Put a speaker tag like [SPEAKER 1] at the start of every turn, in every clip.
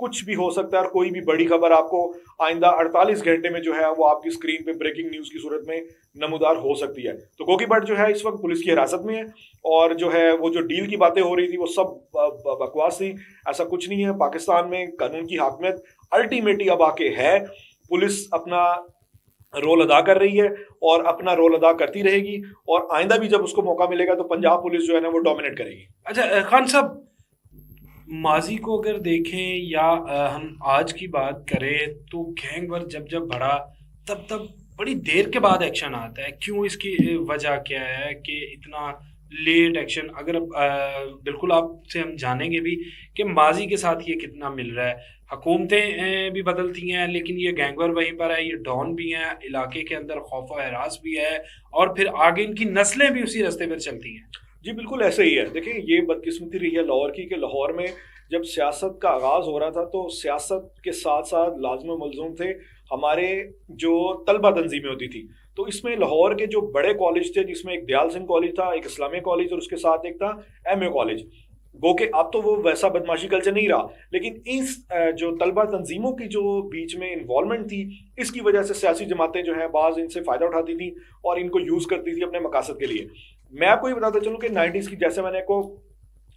[SPEAKER 1] کچھ بھی ہو سکتا ہے اور کوئی بھی بڑی خبر آپ کو آئندہ 48 گھنٹے میں جو ہے وہ آپ کی اسکرین پہ بریکنگ نیوز کی صورت میں نمودار ہو سکتی ہے. تو گوگی بٹ جو ہے اس وقت پولیس کی حراست میں ہے, اور جو ہے وہ جو ڈیل کی باتیں ہو رہی تھی وہ سب بکواس تھی. ایسا کچھ نہیں ہے. پاکستان میں قانون کی حاکمیت الٹیمیٹلی اب آ کے ہے. پولیس اپنا رول ادا کر رہی ہے اور اپنا رول ادا کرتی رہے گی, اور آئندہ بھی جب اس کو موقع ملے گا تو پنجاب پولیس جو ہے نا وہ ڈومینیٹ کرے گی.
[SPEAKER 2] اچھا خان صاحب, ماضی کو اگر دیکھیں یا ہم آج کی بات کریں تو گینگ وار جب بڑھا تب بڑی دیر کے بعد ایکشن آتا ہے. کیوں, اس کی وجہ کیا ہے کہ اتنا لیٹ ایکشن؟ اگر بالکل آپ سے ہم جانیں گے بھی کہ ماضی کے ساتھ یہ کتنا مل رہا ہے. حکومتیں بھی بدلتی ہیں لیکن یہ گینگ وار وہیں پر ہے, یہ ڈان بھی ہیں, علاقے کے اندر خوف و ہراس بھی ہے, اور پھر آگے ان کی نسلیں بھی اسی راستے پر چلتی ہیں.
[SPEAKER 1] جی بالکل ایسے ہی ہے. دیکھیں یہ بدقسمتی رہی ہے لاہور کی کہ لاہور میں جب سیاست کا آغاز ہو رہا تھا تو سیاست کے ساتھ ساتھ لازم و ملزوم تھے ہمارے جو طلبہ تنظیمیں ہوتی تھی. تو اس میں لاہور کے جو بڑے کالج تھے, جس میں ایک دیال سنگھ کالج تھا, ایک اسلامیہ کالج, اور اس کے ساتھ ایک تھا ایم اے کالج. گو کہ اب تو وہ ویسا بدماشی کلچر نہیں رہا, لیکن اس جو طلبہ تنظیموں کی جو بیچ میں انوالومنٹ تھی, اس کی وجہ سے سیاسی جماعتیں جو ہیں بعض ان سے فائدہ اٹھاتی تھیں اور ان کو یوز کرتی تھی اپنے مقاصد کے لیے. میں آپ کو یہ بتاتا چلوں کہ 90s کی, جیسے میں نے کو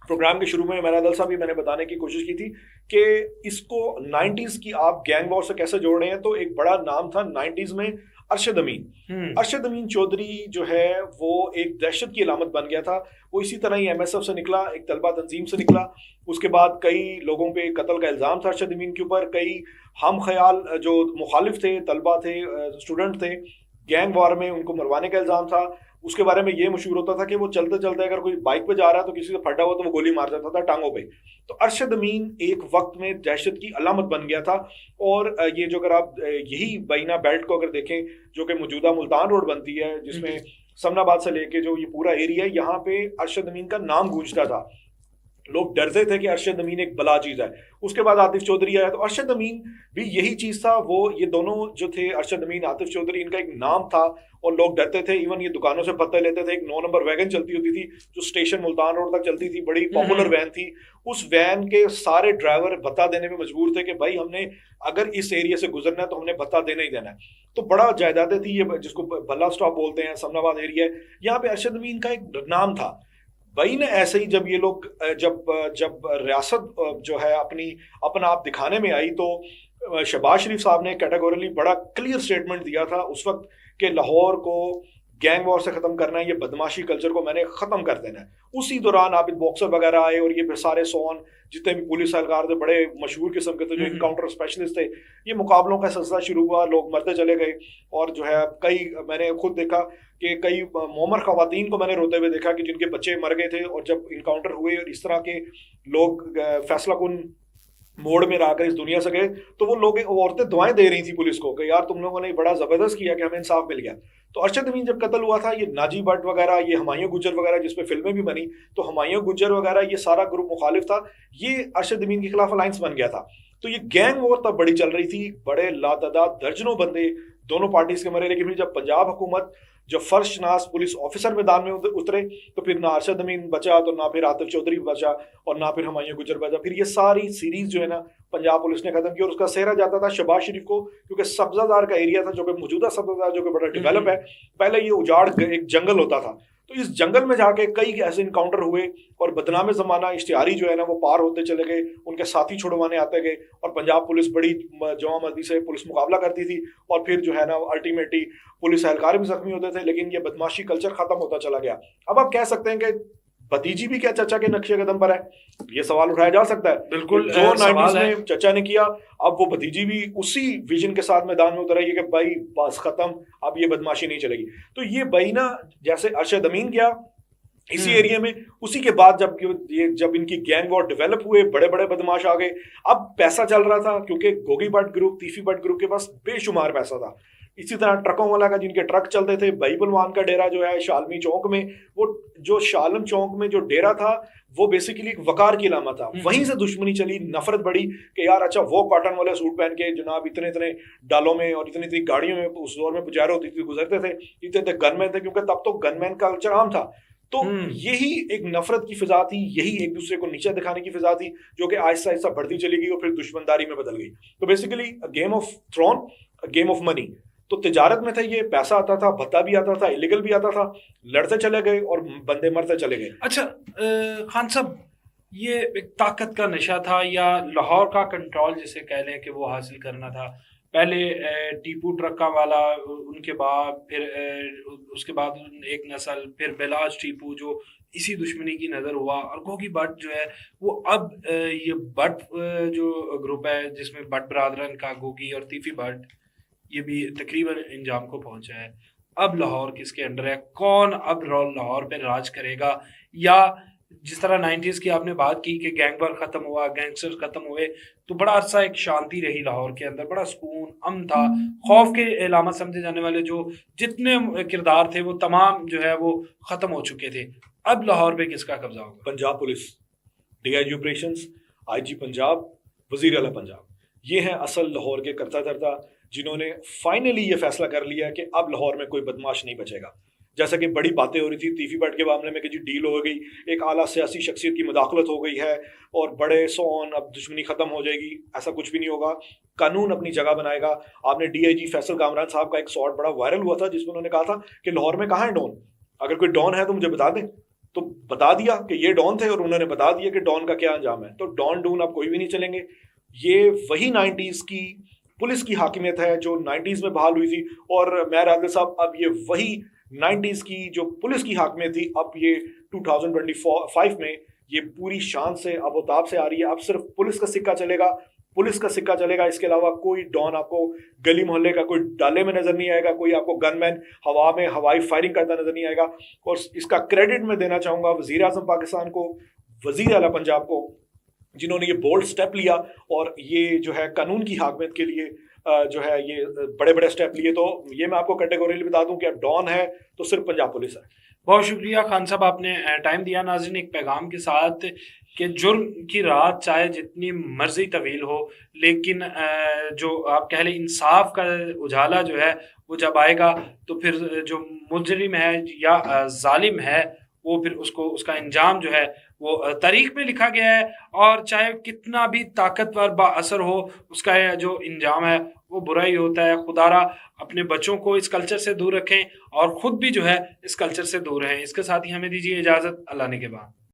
[SPEAKER 1] پروگرام کے شروع میں میرا عادل صاحب بھی میں نے بتانے کی کوشش کی تھی کہ اس کو 90s کی آپ گینگ وار سے کیسے جوڑ رہے ہیں, تو ایک بڑا نام تھا 90s میں ارشد امین. ارشد امین چودھری جو ہے وہ ایک دہشت کی علامت بن گیا تھا. وہ اسی طرح ہی ایم ایس ایف سے نکلا, ایک طلبہ تنظیم سے نکلا. اس کے بعد کئی لوگوں پہ قتل کا الزام تھا ارشد امین کے اوپر. کئی ہم خیال جو مخالف تھے, طلبہ تھے, اسٹوڈنٹ تھے, گینگ وار میں ان کو مروانے کا الزام تھا. اس کے بارے میں یہ مشہور ہوتا تھا کہ وہ چلتے چلتے اگر کوئی بائک پہ جا رہا ہے تو کسی سے پھٹا ہوا تو وہ گولی مار دیتا تھا ٹانگوں پہ. تو ارشد امین ایک وقت میں دہشت کی علامت بن گیا تھا. اور یہ جو اگر آپ یہی بینا بیلٹ کو اگر دیکھیں جو کہ موجودہ ملتان روڈ بنتی ہے, جس میں سمن آباد سے لے کے جو یہ پورا ایریا ہے, یہاں پہ ارشد امین کا نام گونجتا تھا. لوگ ڈرتے تھے کہ ارشد امین ایک بلا چیز ہے. اس کے بعد عاطف چودھری آیا, تو ارشد امین بھی یہی چیز تھا. وہ یہ دونوں جو تھے, ارشد امین, عاطف چودھری, ان کا ایک نام تھا اور لوگ ڈرتے تھے. ایون یہ دکانوں سے پتے لیتے تھے. ایک 9 نمبر ویگن چلتی ہوتی تھی جو اسٹیشن ملتان روڈ تک چلتی تھی, بڑی پاپولر وین تھی. اس وین کے سارے ڈرائیور بھتہ دینے میں مجبور تھے کہ بھائی ہم نے اگر اس ایریا سے گزرنا ہے تو ہم نے بھتہ دینا ہی دینا ہے. تو بڑا جائیدادیں تھی, یہ جس کو بھلا اسٹاپ بولتے ہیں, سمن آباد ایریا ہے, یہاں پہ ارشد امین کا ایک نام تھا. بھائی نے ایسے ہی جب یہ لوگ جب ریاست جو ہے اپنا آپ دکھانے میں آئی, تو شہباز شریف صاحب نے کیٹیگوریلی بڑا کلیئر سٹیٹمنٹ دیا تھا اس وقت کہ لاہور کو گینگ وار سے ختم کرنا ہے, یہ بدماشی کلچر کو میں نے ختم کر دینا ہے. اسی دوران عابد باکسر وغیرہ آئے, اور یہ پھر سارے سون جتنے بھی پولیس اہلکار تھے بڑے مشہور قسم کے تھے, جو انکاؤنٹر اسپیشلسٹ تھے, یہ مقابلوں کا سلسلہ شروع ہوا. لوگ مرتے چلے گئے, اور جو ہے کئی میں نے خود دیکھا کہ کئی مومر خواتین کو میں نے روتے ہوئے دیکھا کہ جن کے بچے مر گئے تھے, اور جب انکاؤنٹر ہوئے اور اس طرح کے لوگ فیصلہ کن موڑ میں آ کر اس دنیا سے گئے, تو وہ لوگ, عورتیں دعائیں دے رہی تھیں پولیس کو کہ یار تم لوگوں نے بڑا زبردست کیا کہ ہمیں انصاف مل گیا. تو ارشد امین جب قتل ہوا تھا, یہ ناجی بٹ وغیرہ, یہ ہمایوں گجر وغیرہ, جس پہ فلمیں بھی بنی, تو ہمایوں گجر وغیرہ یہ سارا گروپ مخالف تھا, یہ ارشد امین کے خلاف الائنس بن گیا تھا. تو یہ گینگ وار تب بڑی چل رہی تھی, بڑے لاتعداد درجنوں بندے دونوں پارٹیز کے مرے. لیکن پھر جب پنجاب حکومت, جو فرش شناس پولیس آفیسر میدان میں اترے, تو پھر نہ ارشد امین بچا, تو نہ پھر عاطف چودھری بچا, اور نہ پھر ہمایوں گجر بچا. پھر یہ ساری سیریز جو ہے نا پنجاب پولیس نے ختم کی, اور اس کا سہرا جاتا تھا شہباز شریف کو, کیونکہ سبزہ زار کا ایریا تھا, جو کہ موجودہ سبزہ زار جو کہ بڑا ڈیولپ ہے. پہلے یہ اجاڑ ایک جنگل ہوتا تھا, تو اس جنگل میں جا کے کئی ایسے انکاؤنٹر ہوئے, اور بدنام زمانہ اشتہاری جو ہے نا وہ پار ہوتے چلے گئے, ان کے ساتھی چھڑوانے آتے گئے, اور پنجاب پولیس بڑی جواں مردی سے پولیس مقابلہ کرتی تھی, اور پھر جو ہے نا الٹیمیٹلی پولیس اہلکار بھی زخمی ہوتے تھے. لیکن یہ بدماشی کلچر ختم ہوتا چلا گیا. اب آپ کہہ سکتے ہیں کہ بھتیجی بھی کیا چچا کے نقشے قدم پر ہے, یہ سوال اٹھایا جا سکتا ہے.
[SPEAKER 2] بالکل,
[SPEAKER 1] جو 90s میں چچا نے کیا, اب وہ بھتیجی بھی اسی ویژن کے ساتھ میدان میں اتر رہی ہے کہ بھائی بس ختم, اب یہ بدماشی نہیں چلے گی. تو یہ بینا جیسے ارشد امین کیا اسی ایریا میں, اسی کے بعد جب ان کی گینگ وار ڈیولپ ہوئے, بڑے بڑے بدماش آ گئے. اب پیسہ چل رہا تھا, کیونکہ گوگی بٹ گروپ, تیفی بٹ گروپ کے پاس بے شمار پیسہ تھا. اسی طرح ٹرکوں والا کا, جن کے ٹرک چلتے تھے, بھائی بلوان کا ڈیرا جو ہے شالمی چوک میں, وہ جو شالم چوک میں جو ڈیرا تھا وہ بیسیکلی ایک وقار کی علامت تھا. وہیں سے دشمنی چلی, نفرت بڑی کہ یار اچھا وہ کاٹن والے سوٹ پہن کے جناب اتنے ڈالوں میں اور اتنی گاڑیوں میں اس دور میں پجارے ہوتی تھی, گزرتے تھے, اتنے گن مین تھے, کیونکہ تب تو گن مین کا کلچر عام تھا. تو یہی ایک نفرت کی فضا تھی, یہی ایک دوسرے کو نیچا دکھانے کی فضا تھی, جو کہ آہستہ آہستہ بڑھتی چلی گئی اور پھر دشمنداری میں بدل گئی. تو basically game of throne, game of money. تو تجارت میں تھا, یہ پیسہ آتا تھا, بھتا بھی آتا تھا, الیگل بھی آتا تھا, لڑتے چلے گئے اور بندے مرتے چلے گئے.
[SPEAKER 2] اچھا خان صاحب, یہ ایک طاقت کا نشہ تھا یا لاہور کا کنٹرول جسے کہہ لیں کہ وہ حاصل کرنا تھا؟ پہلے ٹیپو ٹرکا والا, ان کے بعد پھر اس کے بعد ایک نسل, پھر بلاج ٹیپو جو اسی دشمنی کی نظر ہوا, اور گوگی بٹ جو ہے وہ اب یہ بٹ جو گروپ ہے جس میں بٹ برادران کا گوگی اور تیفی بٹ, یہ بھی تقریباً انجام کو پہنچا ہے. اب لاہور کس کے انڈر ہے؟ کون اب لاہور پہ راج کرے گا؟ یا جس طرح 90s کی آپ نے بات کی کہ گینگ وار ختم ہوا, گینگسٹر ختم ہوئے, تو بڑا عرصہ ایک شانتی رہی لاہور کے اندر, بڑا سکون امن تھا, خوف کے علامت سمجھے جانے والے جو جتنے کردار تھے وہ تمام جو ہے وہ ختم ہو چکے تھے. اب لاہور پہ کس کا قبضہ ہوگا؟
[SPEAKER 1] Punjab police, D I G operations, I G Punjab, وزیر اعلیٰ پنجاب, یہ ہیں اصل لاہور کے کرتا دھرتا, جنہوں نے فائنلی یہ فیصلہ کر لیا کہ اب لاہور میں کوئی بدماش نہیں بچے گا. جیسا کہ بڑی باتیں ہو رہی تھی تیفی بٹ کے معاملے میں کہ جی ڈیل ہو گئی, ایک اعلیٰ سیاسی شخصیت کی مداخلت ہو گئی ہے اور بڑے سون اب دشمنی ختم ہو جائے گی. ایسا کچھ بھی نہیں ہوگا, قانون اپنی جگہ بنائے گا. آپ نے ڈی آئی جی فیصل کامران صاحب کا ایک شارٹ بڑا وائرل ہوا تھا جس میں انہوں نے کہا تھا کہ لاہور میں کہاں ہے ڈون, اگر کوئی ڈون ہے تو مجھے بتا دیں. تو بتا دیا کہ یہ ڈون تھے اور انہوں نے بتا دیا کہ ڈون کا کیا انجام ہے. تو ڈون ڈون اب کوئی بھی نہیں چلیں گے. یہ وہی 90s کی پولیس کی حاکمیت ہے جو 90s میں بحال ہوئی تھی, اور میر عادل صاحب اب یہ وہی 90s کی جو پولیس کی حاکمیت تھی اب یہ 2025 میں یہ پوری شان سے اب و تاب سے آ رہی ہے. اب صرف پولیس کا سکہ چلے گا, پولیس کا سکہ چلے گا, اس کے علاوہ کوئی ڈون آپ کو گلی محلے کا کوئی ڈالے میں نظر نہیں آئے گا, کوئی آپ کو گن مین ہوا میں ہوائی فائرنگ کرتا نظر نہیں آئے گا. اور اس کا کریڈٹ میں دینا چاہوں گا وزیر اعظم پاکستان کو, وزیر اعلیٰ پنجاب کو, جنہوں نے یہ بولڈ سٹیپ لیا اور یہ جو ہے قانون کی حاکمیت کے لیے جو ہے یہ بڑے بڑے سٹیپ لیے. تو یہ میں آپ کو کیٹیگوریلی بتا دوں کہ اب ڈون ہے تو صرف پنجاب پولیس ہے.
[SPEAKER 2] بہت شکریہ خان صاحب, آپ نے ٹائم دیا. ناظرین, ایک پیغام کے ساتھ کہ جرم کی رات چاہے جتنی مرضی طویل ہو, لیکن جو آپ کہہ لیں انصاف کا اجالا جو ہے وہ جب آئے گا تو پھر جو مجرم ہے یا ظالم ہے وہ پھر اس کا انجام جو ہے وہ تاریخ میں لکھا گیا ہے, اور چاہے کتنا بھی طاقتور با اثر ہو اس کا جو انجام ہے وہ برا ہی ہوتا ہے. خدارا اپنے بچوں کو اس کلچر سے دور رکھیں اور خود بھی جو ہے اس کلچر سے دور رہیں. اس کے ساتھ ہی ہمیں دیجیے اجازت. اللہ نے کے بعد.